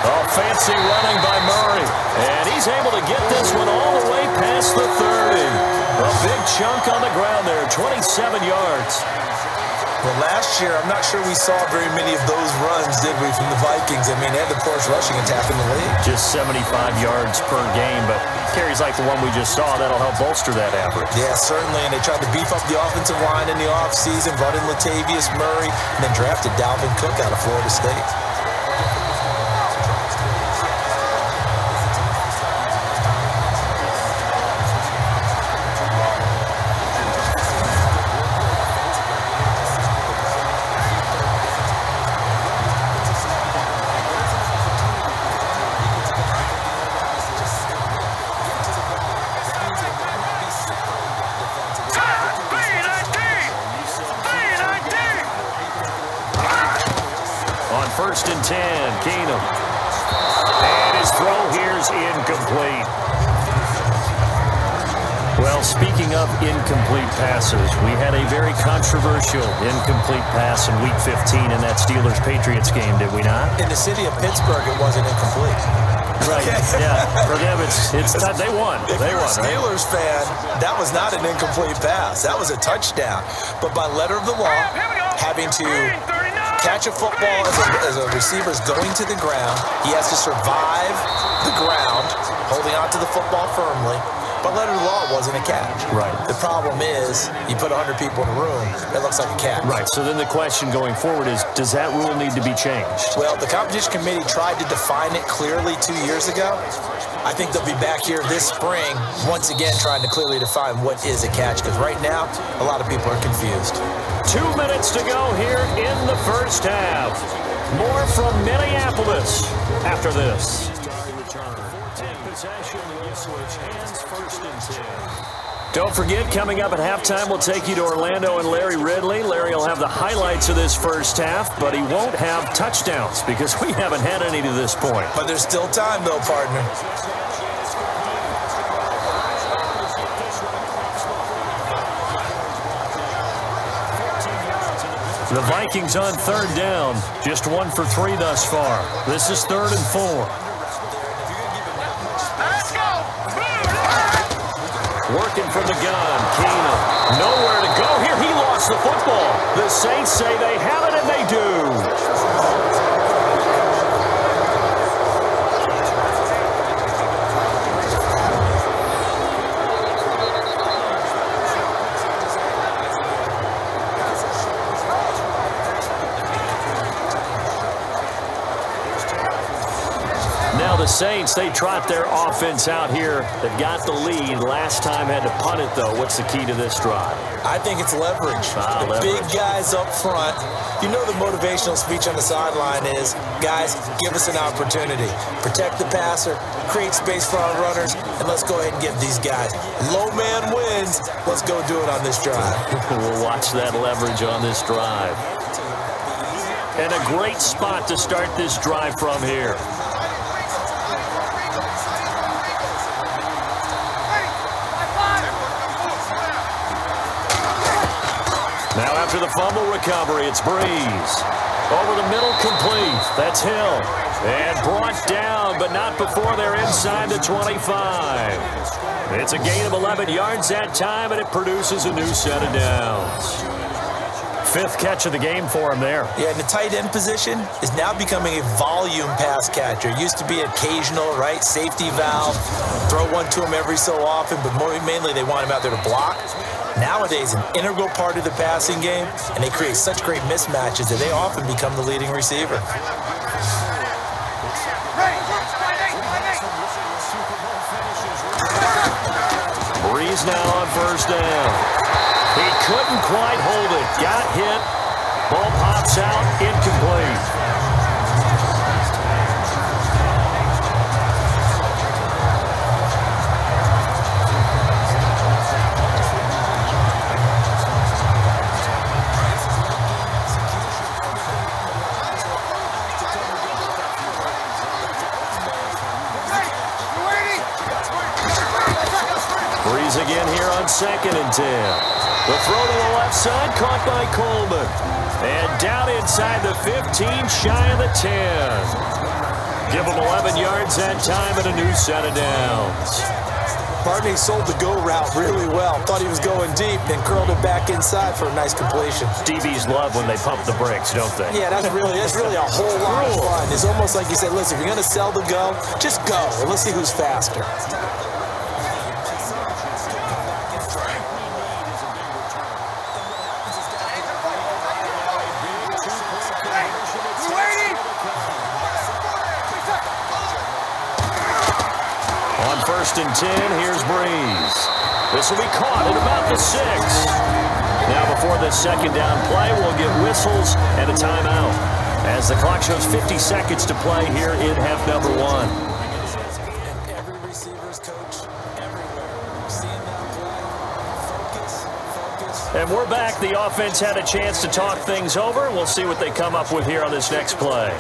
Oh, fancy running by Murray. And he's able to get this one all the way past the 30. A big chunk on the ground there, 27 yards. Well, last year, I'm not sure we saw very many of those runs, did we, from the Vikings? I mean, they had the poorest rushing attack in the league. Just 75 yards per game, but carries like the one we just saw, that'll help bolster that average. Yeah, certainly, and they tried to beef up the offensive line in the offseason, brought in Latavius Murray, and then drafted Dalvin Cook out of Florida State. First and 10, Keenum. And his throw here's incomplete. Well, speaking of incomplete passes, we had a very controversial incomplete pass in Week 15 in that Steelers-Patriots game, did we not? In the city of Pittsburgh, it wasn't incomplete. Right, yeah. For them, it's not, they won. If they you're won, a Steelers fan, that was not an incomplete pass. That was a touchdown. But by letter of the law, having to catch a football as a receiver's going to the ground, he has to survive the ground, holding on to the football firmly. But letter of the law wasn't a catch. Right. The problem is, you put 100 people in a room, it looks like a catch. Right. So then the question going forward is, does that rule need to be changed? Well, the competition committee tried to define it clearly 2 years ago. I think they'll be back here this spring, once again, trying to clearly define what is a catch. Because right now, a lot of people are confused. 2 minutes to go here in the first half. More from Minneapolis after this. Don't forget, coming up at halftime, we'll take you to Orlando and Larry Ridley. Larry will have the highlights of this first half, but he won't have touchdowns because we haven't had any to this point. But there's still time, though, partner. The Vikings on third down, just 1 for 3 thus far. This is 3rd and 4. Working from the gun, Keenum. Nowhere to go here. He lost the football. The Saints say they have it, and they do. Now the Saints, they trot their offense out here. They've got the lead. Last time had to punt it, though. What's the key to this drive? I think it's leverage. The big guys up front. You know the motivational speech on the sideline is, guys, give us an opportunity. Protect the passer, create space for our runners, and let's go ahead and give these guys. Low man wins. Let's go do it on this drive. We'll watch that leverage on this drive. And a great spot to start this drive from here. Now after the fumble recovery, it's Breeze. Over the middle, complete. That's Hill. And brought down, but not before they're inside the 25. It's a gain of 11 yards that time, and it produces a new set of downs. 5th catch of the game for him there. Yeah, and the tight end position is now becoming a volume pass catcher. It used to be occasional, right? Safety valve, throw one to him every so often, but mainly they want him out there to block. Nowadays, an integral part of the passing game, and they create such great mismatches that they often become the leading receiver. Breeze now on 1st down. He couldn't quite hold it. Got hit. Ball pops out. Incomplete. Breeze again here on 2nd and 10. The throw to the left side, caught by Coleman. And down inside the 15, shy of the 10. Give him 11 yards that time and a new set of downs. Barney sold the go route really well. Thought he was going deep, then curled it back inside for a nice completion. DBs love when they pump the brakes, don't they? Yeah, that's really a whole lot of fun. It's almost like you said, listen, if you're going to sell the go, just go, and let's see who's faster. On 1st and 10, here's Breeze. This will be caught at about the 6. Now before this 2nd down play, we'll get whistles and a timeout as the clock shows 50 seconds to play here in half number 1. Every receiver's coach everywhere. Seeing that play, focus. And we're back. The offense had a chance to talk things over. We'll see what they come up with here on this next play.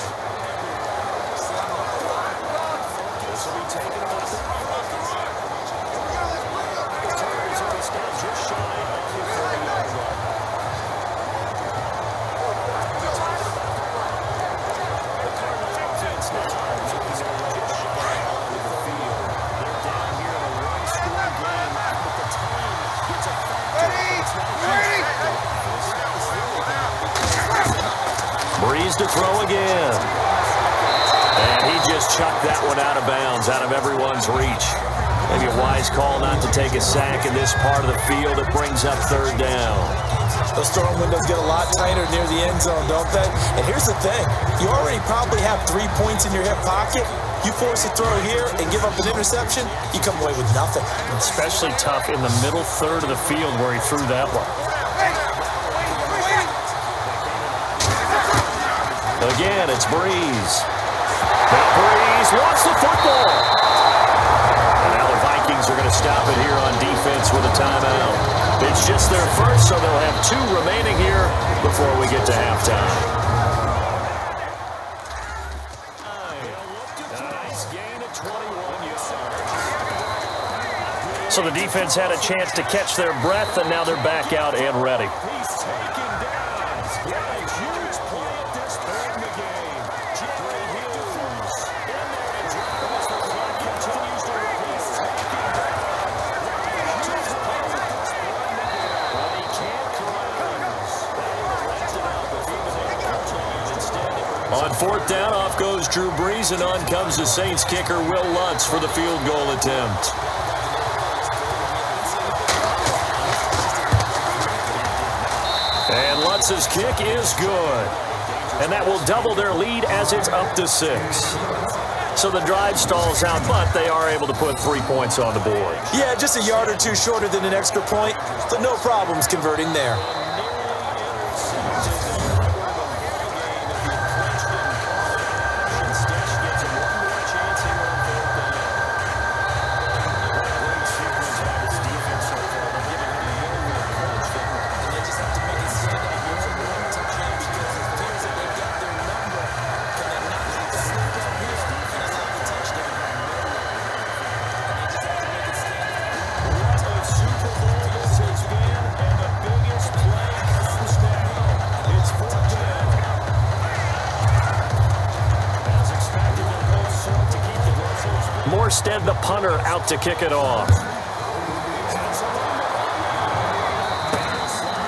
Breeze to throw again. And he just chucked that one out of bounds, out of everyone's reach. Maybe a wise call not to take a sack in this part of the field. It brings up 3rd down. Those throwing windows get a lot tighter near the end zone, don't they? And here's the thing. You already probably have 3 points in your hip pocket. You force a throw here and give up an interception, you come away with nothing. Especially tough in the middle 3rd of the field where he threw that one. Again, it's Breeze. Now Breeze wants the football. And now the Vikings are going to stop it here on defense with a timeout. It's just their first, so they'll have 2 remaining here before we get to halftime. So the defense had a chance to catch their breath, and now they're back out and ready. On 4th down, off goes Drew Brees, and on comes the Saints kicker, Will Lutz, for the field goal attempt. And Lutz's kick is good. And that will double their lead as it's up to 6. So the drive stalls out, but they are able to put 3 points on the board. Yeah, just a yard or 2 shorter than an extra point, but no problems converting there. Morstead, the punter, out to kick it off.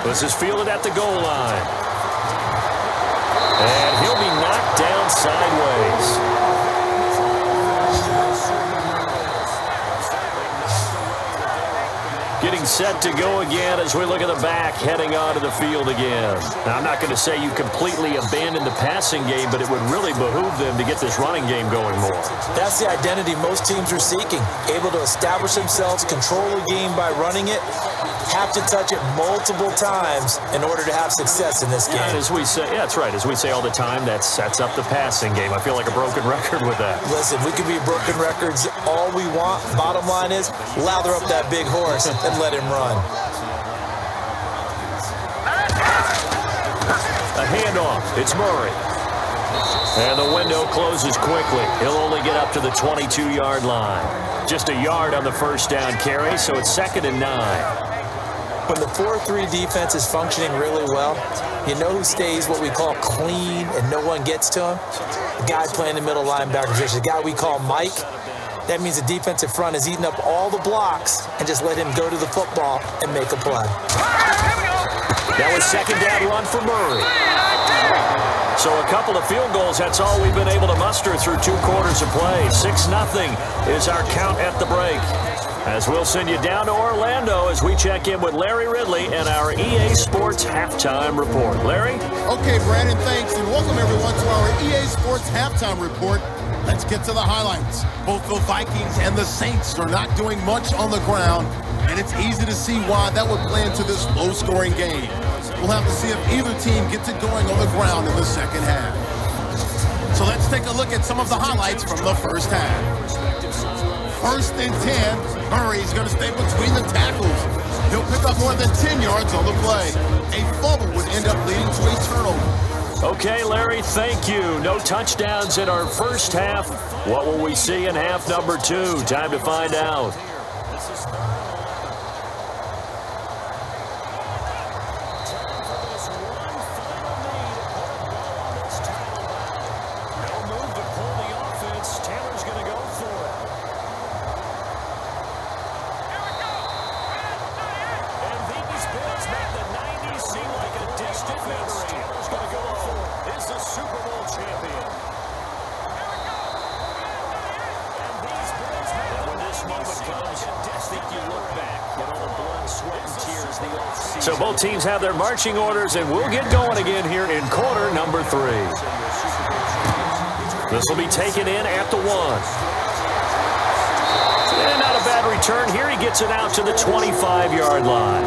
This is fielded at the goal line. And he'll be knocked down sideways. Getting set to go again as we look at the back heading onto the field again. Now, I'm not going to say you completely abandon the passing game, but it would really behoove them to get this running game going more. That's the identity most teams are seeking. Able to establish themselves, control the game by running it, have to touch it multiple times in order to have success in this game. And as we say, yeah, that's right. As we say all the time, that sets up the passing game. I feel like a broken record with that. Listen, we can be broken records all we want. Bottom line is, lather up that big horse and let him run. A handoff. It's Murray. And the window closes quickly. He'll only get up to the 22-yard line. Just a yard on the first down carry, so it's 2nd and 9. When the 4-3 defense is functioning really well, you know who stays what we call clean and no one gets to him? The guy playing the middle linebacker position, the guy we call Mike. That means the defensive front is eating up all the blocks and just let him go to the football and make a play. That was 2nd down run for Murray. So a couple of field goals, that's all we've been able to muster through 2 quarters of play. 6-0 is our count at the break. As we'll send you down to Orlando as we check in with Larry Ridley and our EA Sports Halftime Report. Larry? Okay, Brandon, thanks, and welcome everyone to our EA Sports Halftime Report. Let's get to the highlights. Both the Vikings and the Saints are not doing much on the ground, and it's easy to see why that would play into this low-scoring game. We'll have to see if either team gets it going on the ground in the second half. So let's take a look at some of the highlights from the first half. 1st and 10, Murray's going to stay between the tackles. He'll pick up more than 10 yards on the play. A fumble would end up leading to a turnover. Okay, Larry, thank you. No touchdowns in our first half. What will we see in half number 2? Time to find out. So both teams have their marching orders, and we'll get going again here in quarter number 3. This will be taken in at the 1. And not a bad return here. He gets it out to the 25-yard line.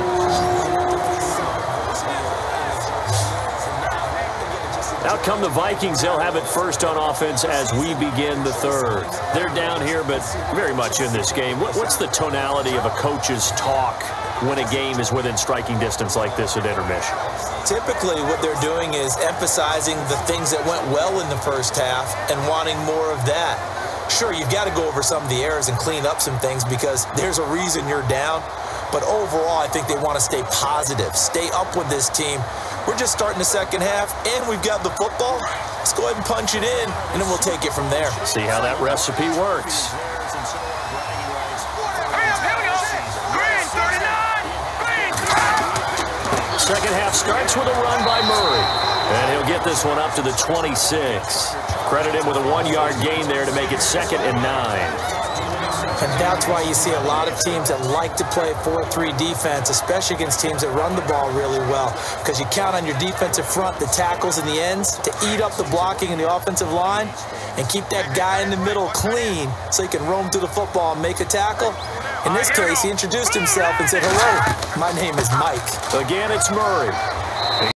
Out come the Vikings. They'll have it first on offense as we begin the 3rd. They're down here, but very much in this game. What's the tonality of a coach's talk when a game is within striking distance like this at intermission? Typically, what they're doing is emphasizing the things that went well in the first half and wanting more of that. Sure, you've got to go over some of the errors and clean up some things because there's a reason you're down. But overall, I think they want to stay positive, stay up with this team. We're just starting the second half, and we've got the football. Let's go ahead and punch it in, and then we'll take it from there. See how that recipe works. Second half starts with a run by Murray. And he'll get this one up to the 26. Credit him with a 1-yard gain there to make it 2nd and 9. And that's why you see a lot of teams that like to play 4-3 defense, especially against teams that run the ball really well. Because you count on your defensive front, the tackles and the ends, to eat up the blocking in the offensive line and keep that guy in the middle clean so he can roam through the football and make a tackle. In this case, he introduced himself and said, "Hello, my name is Mike." Again, it's Murray.